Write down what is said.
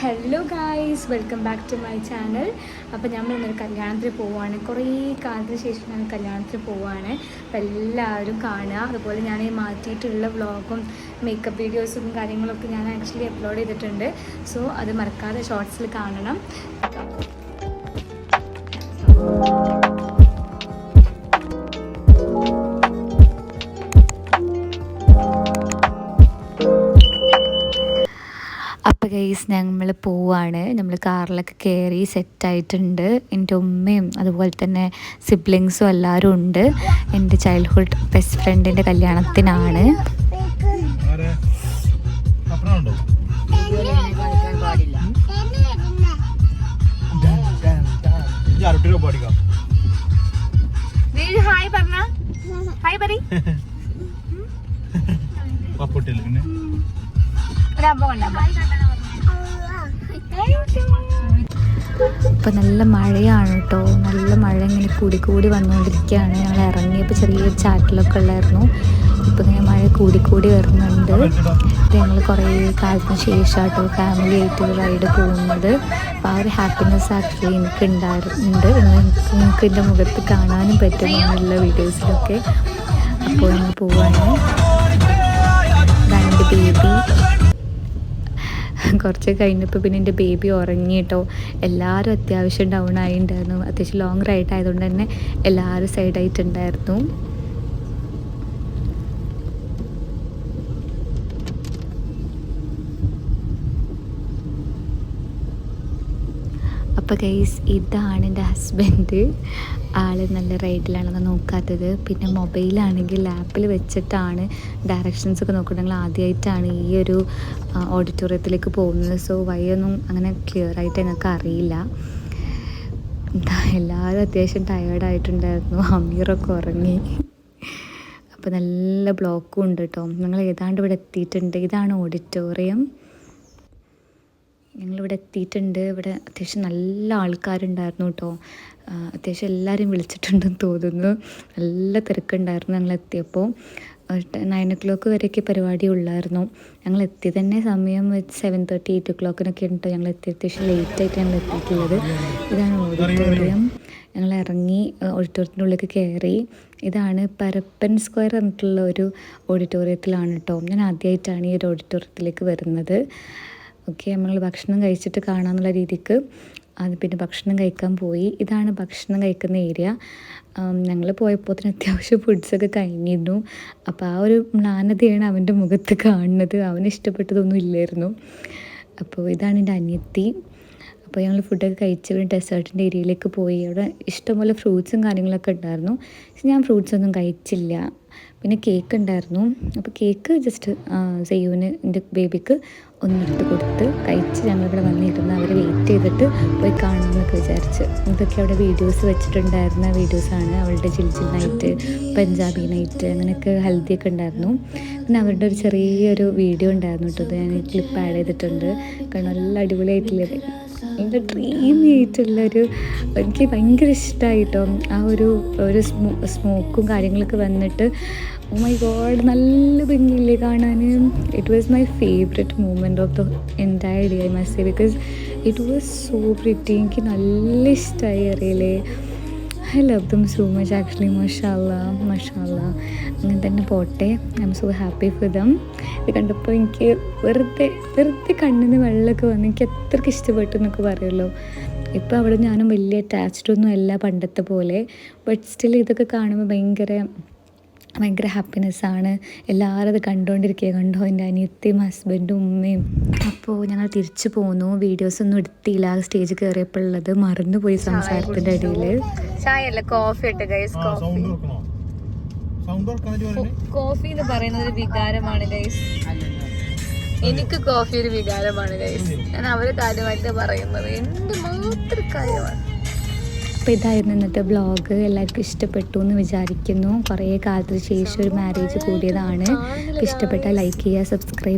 Hello guys, welcome back to my channel. അപ്പോൾ നമ്മൾ ഇന്നൊരു കല്യാണത്തിന് പോവുകയാണ്. കുറേ കാലത്തിന് ശേഷം ഞാൻ കല്യാണത്തിന് പോവുകയാണ്. അപ്പോൾ എല്ലാവരും കാണുക. അതുപോലെ ഞാൻ ഈ മാറ്റിയിട്ടുള്ള വ്ളോഗും മേക്കപ്പ് വീഡിയോസും കാര്യങ്ങളൊക്കെ ഞാൻ ആക്ച്വലി അപ്ലോഡ് ചെയ്തിട്ടുണ്ട്. സോ അത് മറക്കാതെ ഷോർട്സിൽ കാണണം. അപ്പോൾ ഗൈസ് നമ്മൾ പോവാണ്. നമ്മൾ കാറിലൊക്കെ കയറി സെറ്റായിട്ടുണ്ട്. എൻ്റെ ഉമ്മയും അതുപോലെ തന്നെ സിബ്ലിങ്സും എല്ലാവരും ഉണ്ട്. എൻ്റെ ചൈൽഡ്ഹുഡ് ബെസ്റ്റ് ഫ്രണ്ടിൻ്റെ കല്യാണത്തിനാണ്. ഹായ് പറഞ്ഞ ഹായ് പറ. ഇപ്പം നല്ല മഴയാണ് കേട്ടോ. നല്ല മഴ ഇങ്ങനെ കൂടി വന്നുകൊണ്ടിരിക്കുകയാണ്. ഞങ്ങൾ ഇറങ്ങിയപ്പോൾ ചെറിയൊരു ചാറ്റിലൊക്കെ ഉള്ളായിരുന്നു. ഇപ്പം ഇങ്ങനെ മഴ കൂടി വരുന്നുണ്ട്. ഇത് ഞങ്ങൾ കുറേ കാലത്തിന് ശേഷം കേട്ടോ ഫാമിലി ആയിട്ട് റൈഡ് പോകുന്നത്. അപ്പോൾ ആ ഒരു ഹാപ്പിനെസ് ആക്ച്വലി എനിക്ക് ഉണ്ടായിരുന്നുണ്ട്. നിങ്ങൾക്ക് എൻ്റെ മുഖത്ത് കാണാനും പറ്റും അങ്ങനെയുള്ള വീഡിയോസിലൊക്കെ. അപ്പോൾ ഞങ്ങൾ പോവാണ്. രണ്ട് ബേബി കുറച്ച് കഴിഞ്ഞപ്പോൾ പിന്നെ എൻ്റെ ബേബി ഉറങ്ങി കേട്ടോ. എല്ലാവരും അത്യാവശ്യം ഡൗൺ ആയിട്ടുണ്ടായിരുന്നു. അത്യാവശ്യം ലോങ് റൈഡ് ആയതുകൊണ്ട് തന്നെ എല്ലാവരും സൈഡായിട്ടുണ്ടായിരുന്നു. അപ്പോൾ ഗൈസ്, ഇതാണ് എൻ്റെ ഹസ്ബൻഡ്. ആൾ നല്ല റൈഡിലാണെന്ന് നോക്കാത്തത്. പിന്നെ മൊബൈലാണെങ്കിൽ ലാപ്പിൽ വെച്ചിട്ടാണ് ഡയറക്ഷൻസ് ഒക്കെ നോക്കുന്നുണ്ടെങ്കിൽ ആദ്യമായിട്ടാണ് ഈ ഒരു ഓഡിറ്റോറിയത്തിലേക്ക് പോകുന്നത്. സോ വഴിയൊന്നും അങ്ങനെ ക്ലിയർ ആയിട്ട് ഞങ്ങൾക്ക് അറിയില്ല. എല്ലാവരും അത്യാവശ്യം ടയേർഡായിട്ടുണ്ടായിരുന്നു. അമീറൊക്കെ ഉറങ്ങി. അപ്പോൾ നല്ല ബ്ലോക്കും ഉണ്ട് കേട്ടോ. ഞങ്ങൾ ഏതാണ്ട് ഇവിടെ എത്തിയിട്ടുണ്ട്. ഇതാണ് ഓഡിറ്റോറിയം. ഞങ്ങളിവിടെ എത്തിയിട്ടുണ്ട്. ഇവിടെ അത്യാവശ്യം നല്ല ആൾക്കാരുണ്ടായിരുന്നു കേട്ടോ. അത്യാവശ്യം എല്ലാവരും വിളിച്ചിട്ടുണ്ടെന്ന് തോന്നുന്നു. നല്ല തിരക്കുണ്ടായിരുന്നു ഞങ്ങൾ എത്തിയപ്പോൾ. 9 o'clock വരെയൊക്കെ പരിപാടി ഉള്ളായിരുന്നു. ഞങ്ങൾ എത്തി തന്നെ സമയം 7:30 8 o'clock ഉണ്ട്. ഞങ്ങൾ എത്തി അത്യാവശ്യം ലേറ്റായിട്ട് ഞങ്ങൾ എത്തിയിട്ടുള്ളത്. ഇതാണ് ഓഡിറ്റോറിയം. ഞങ്ങൾ ഇറങ്ങി ഓഡിറ്റോറിയത്തിൻ്റെ ഉള്ളിലേക്ക് കയറി. ഇതാണ് പരപ്പൻ സ്ക്വയർ എന്നിട്ടുള്ള ഒരു ഓഡിറ്റോറിയത്തിലാണ് കേട്ടോ. ഞാൻ ആദ്യമായിട്ടാണ് ഈ ഒരു ഓഡിറ്റോറിയത്തിലേക്ക് വരുന്നത്. ഓക്കെ, നമ്മൾ ഭക്ഷണം കഴിച്ചിട്ട് കാണാമെന്നുള്ള രീതിക്ക് അത് പിന്നെ ഭക്ഷണം കഴിക്കാൻ പോയി. ഇതാണ് ഭക്ഷണം കഴിക്കുന്ന ഏരിയ. ഞങ്ങൾ പോയപ്പോൾ തന്നെ അത്യാവശ്യം ഫുഡ്സൊക്കെ കഴിഞ്ഞിരുന്നു. അപ്പോൾ ആ ഒരു മ്ലാനതയാണ് അവൻ്റെ മുഖത്ത് കാണുന്നത്. അവന് ഇഷ്ടപ്പെട്ടതൊന്നും ഇല്ലായിരുന്നു. അപ്പോൾ ഇതാണ് എൻ്റെ അനിയത്തി. അപ്പോൾ ഞങ്ങൾ ഫുഡൊക്കെ കഴിച്ച് ഡെസേർട്ടിൻ്റെ ഏരിയയിലേക്ക് പോയി. അവിടെ ഇഷ്ടംപോലെ ഫ്രൂട്ട്സും കാര്യങ്ങളൊക്കെ ഉണ്ടായിരുന്നു. പക്ഷെ ഞാൻ ഫ്രൂട്ട്സൊന്നും കഴിച്ചില്ല. പിന്നെ കേക്ക് ഉണ്ടായിരുന്നു. അപ്പോൾ കേക്ക് ജസ്റ്റ് സെയ്യുവിന് എൻ്റെ ബേബിക്ക് ഒന്നെടുത്ത് കൊടുത്ത് കഴിച്ച് ഞങ്ങളിവിടെ വന്നിരുന്ന് അവരെ വെയിറ്റ് ചെയ്തിട്ട് പോയി കാണാമെന്നൊക്കെ വിചാരിച്ച്. ഇതൊക്കെ അവിടെ വീഡിയോസ് വെച്ചിട്ടുണ്ടായിരുന്ന വീഡിയോസാണ്. അവളുടെ ജിൽ നൈറ്റ്, പഞ്ചാബി നൈറ്റ്, അങ്ങനെയൊക്കെ ഹൽദിയൊക്കെ ഉണ്ടായിരുന്നു. പിന്നെ അവരുടെ ഒരു ചെറിയൊരു വീഡിയോ ഉണ്ടായിരുന്നു കേട്ടോ. ഞാൻ ക്ലിപ്പ് ആഡ് ചെയ്തിട്ടുണ്ട്. കാരണം നല്ല അടിപൊളിയായിട്ടുള്ളത്, എൻ്റെ ഡ്രീമി ആയിട്ടുള്ളൊരു, എനിക്ക് ഭയങ്കര ഇഷ്ടമായിട്ടോ. ആ ഒരു സ്മോക്കും കാര്യങ്ങളൊക്കെ വന്നിട്ട് ഓ മൈ ഗോഡ്, നല്ല ഭംഗിയില്ലേ കാണാൻ. It was my favourite moment of the entire day I must say, because it was so pretty. എനിക്ക് നല്ല ഇഷ്ടമായി അറിയില്ലേ. I love them so much actually. മാഷാല്ലാ. അങ്ങനെ തന്നെ പോട്ടെ. I'm so happy for them. ഇത് കണ്ടപ്പോൾ എനിക്ക് വെറുതെ കണ്ണിന് വെള്ളമൊക്കെ വന്ന് എനിക്ക് അത്രയ്ക്ക് ഇഷ്ടപ്പെട്ടു എന്നൊക്കെ പറയുമല്ലോ. ഇപ്പോൾ അവിടെ ഞാനും വലിയ അറ്റാച്ച്ഡ് ഒന്നും അല്ല പണ്ടത്തെ പോലെ. ബട്ട് സ്റ്റിൽ ഇതൊക്കെ കാണുമ്പോൾ ഭയങ്കര ഹാപ്പിനെസ്സാണ്. എല്ലാവരും അത് കണ്ടുകൊണ്ടിരിക്കുക. കണ്ടോ, എൻ്റെ അനിയത്തിയും ഹസ്ബൻഡും ഉമ്മയും. അപ്പോൾ ഞങ്ങൾ തിരിച്ചു പോന്നു. വീഡിയോസൊന്നും എടുത്തില്ല. സ്റ്റേജ് കയറിയപ്പോൾ ഉള്ളത് മറന്നുപോയി സംസാരത്തിൻ്റെ ഇടയിൽ. ചായല്ല, കോഫി ഇട്ട് ഗൈസ്. കോഫി എന്ന് പറയുന്നത് ഒരു വികാരമാണ് ഗൈസ്. എനിക്ക് കോഫി ഒരു വികാരമാണ് ഗൈസ്. ഞാൻ അവരെ കാര്യമായിട്ട് പറയുന്നത് എൻ്റെ മാത്രം കാര്യമാണ്. അപ്പോൾ ഇതായിരുന്നു ഇന്നത്തെ വ്ളോഗ്. എല്ലാവർക്കും ഇഷ്ടപ്പെട്ടു എന്ന് വിചാരിക്കുന്നു. കുറേ കാലത്തിന് ശേഷം ഒരു മാരേജ് കൂടിയതാണ്. ഇഷ്ടപ്പെട്ടാൽ ലൈക്ക് ചെയ്യുക, സബ്സ്ക്രൈബ്